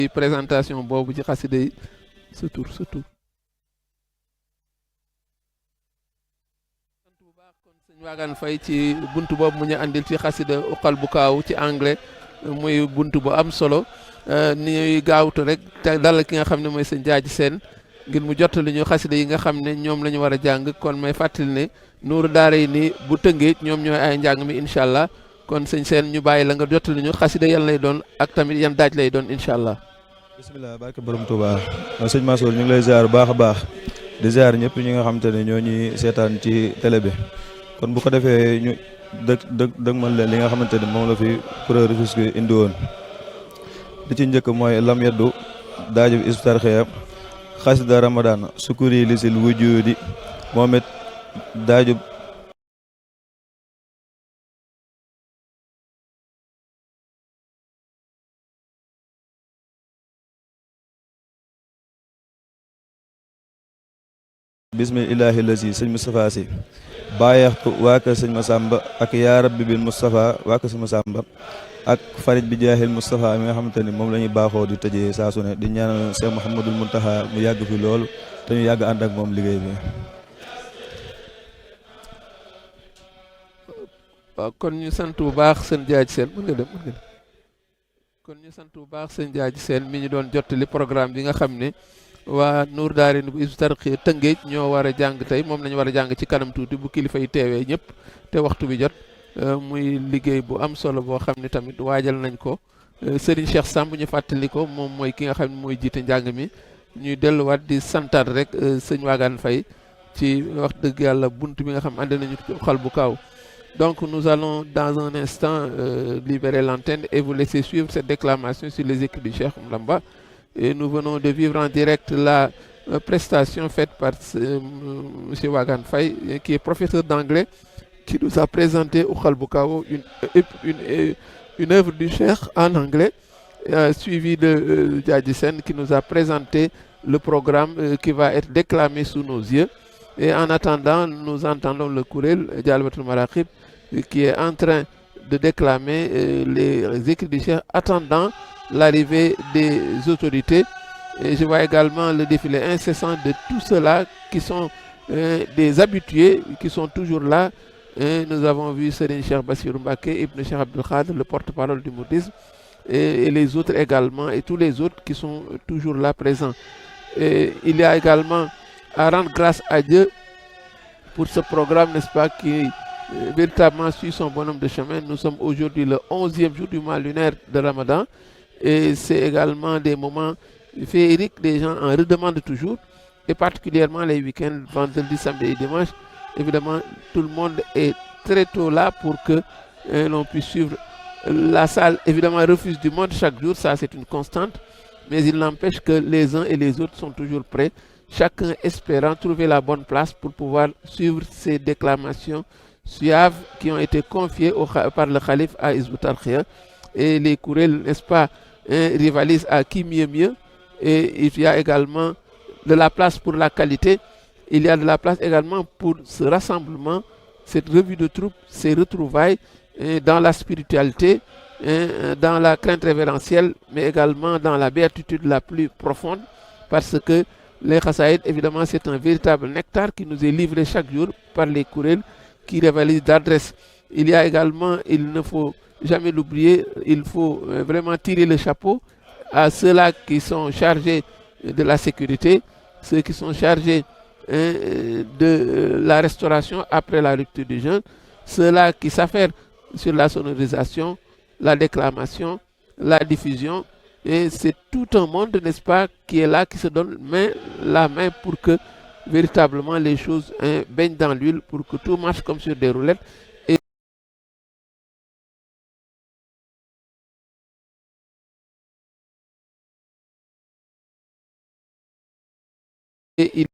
présentation boobu ci xasida yi sa tur sant bu baax kon sëñ Wagan Faye ci buntu boobu mu ñu andil ci xasida uqal bu kaaw ci anglais muy buntu bu am solo ni ñuy gaawtu rek te dalal ki nga xam ne mooy sëñ Jaaji Seen ngir mu jottali ñu xasida yi nga xam ne ñoom la ñu war a jàng kon may fàttali ne nuuru daara yi ni bu tëngee ñoom ñooy ay njàng mi incha allah kon sëñ Seen ñu bàyyi la nga jottali ñu xasida yan lay doon ak tamit yan daaj lay doon incha allah. bisimilah barke borom Touba sëñ Mansour ñu ngi lay ziar bu baax a baax di ziar ñëpp ñi nga xamante ne ñoo ñuy seetaan ci télé bi kon bu ko defee ñu dëgmal leen li nga xamante ne moom la fi kuréel Rufisque indi woon li ci njëkk mooy lam yeddu daajub isbitar xeya xasida ramadan sukuri lisil wujudi moom it daajub bismillahi lazi sëñ Moustapha si bàyyeextu waa kër sëñ Massamba ak yaa rabbi bil Moustapha waa kër sëñ Massamba ak farid bi jaahil Moustapha mi nga xamante ni moom la ñuy baaxoo di tëjee saa su ne di ñaanal Cheikh Mouhamadul Mountakha mu yàgg fi lool te ñu yàgg ànd ak moom liggéey bi. waaw kon ñu sant bu baax sëñ Jaaji Seen mën nga dem kon ñu sant bu baax sëñ Jaaji Seen mi ñu doon jottali programme bi nga xam ne waa Nour Daara bu Hizbut Tarqiyyah Tëngéej ñoo war a jàng tey moom lañu war a jàng ci kanam tuuti bu kilifa yi teewee ñëpp te waxtu bi jot muy liggéey bu am solo boo xam ne tamit waajal nañ ko Serigne Cheikh Samb ñu fàttali ko moom mooy ki nga xam ne mooy jiite njàng mi ñuy delluwaat di santaat rek sëñ Wagan Faye ci wax dëgg yàlla bunt bi nga xam ànd nañu xal bu kaaw. Donc nous allons dans un instant libérer l'antenne et vous laisser suivre cette déclamation sur les écrits du Cheikh Mlamba. Et nous venons de vivre en direct la prestation faite par M. Wagan Faye, qui est professeur d'anglais, qui nous a présenté au Khalboukao une œuvre du Cheikh en anglais, suivi de Djadji Sen, qui nous a présenté le programme qui va être déclamé sous nos yeux. Et en attendant, nous entendons le Kourel Djalbatul Marakib qui est en train de déclamer les écrits du Cheikh, attendant l'arrivée des autorités. Et je vois également le défilé incessant de tous ceux-là qui sont des habitués, qui sont toujours là. Et nous avons vu Serigne Cheikh Bassirou Mbacké, Ibn Cheikh Abdoul Khadr, le porte-parole du mouridisme, et les autres également, et tous les autres qui sont toujours là présents. Et il y a également à rendre grâce à Dieu pour ce programme, n'est-ce pas, qui véritablement suit son bonhomme de chemin. Nous sommes aujourd'hui le 11e jour du mois lunaire de Ramadan et c'est également des moments féeriques, les gens en redemandent toujours et particulièrement les week-ends, vendredi, samedi et dimanche. Évidemment, tout le monde est très tôt là pour que l'on puisse suivre. La salle, évidemment, refuse du monde chaque jour, ça c'est une constante, mais il n'empêche que les uns et les autres sont toujours prêts, chacun espérant trouver la bonne place pour pouvoir suivre ces déclamations suaves qui ont été confiées par le calife à Hizbut Tarqiyyah. Et les courelles, n'est-ce pas, rivalisent à qui mieux. Et il y a également de la place pour la qualité. Il y a de la place également pour ce rassemblement, cette revue de troupes, ces retrouvailles dans la spiritualité, dans la crainte révérentielle, mais également dans la béatitude la plus profonde, parce que les Khassaïd, évidemment, c'est un véritable nectar qui nous est livré chaque jour par les courelles qui rivalisent d'adresse. Il y a également, il ne faut jamais l'oublier, il faut vraiment tirer le chapeau à ceux-là qui sont chargés de la sécurité, ceux qui sont chargés de la restauration après la rupture du jeûne, ceux-là qui s'affairent sur la sonorisation, la déclamation, la diffusion. Et c'est tout un monde, n'est-ce pas, qui est là, qui se donne la main pour que véritablement les choses baignent dans l'huile, pour que tout marche comme sur des roulettes. Et il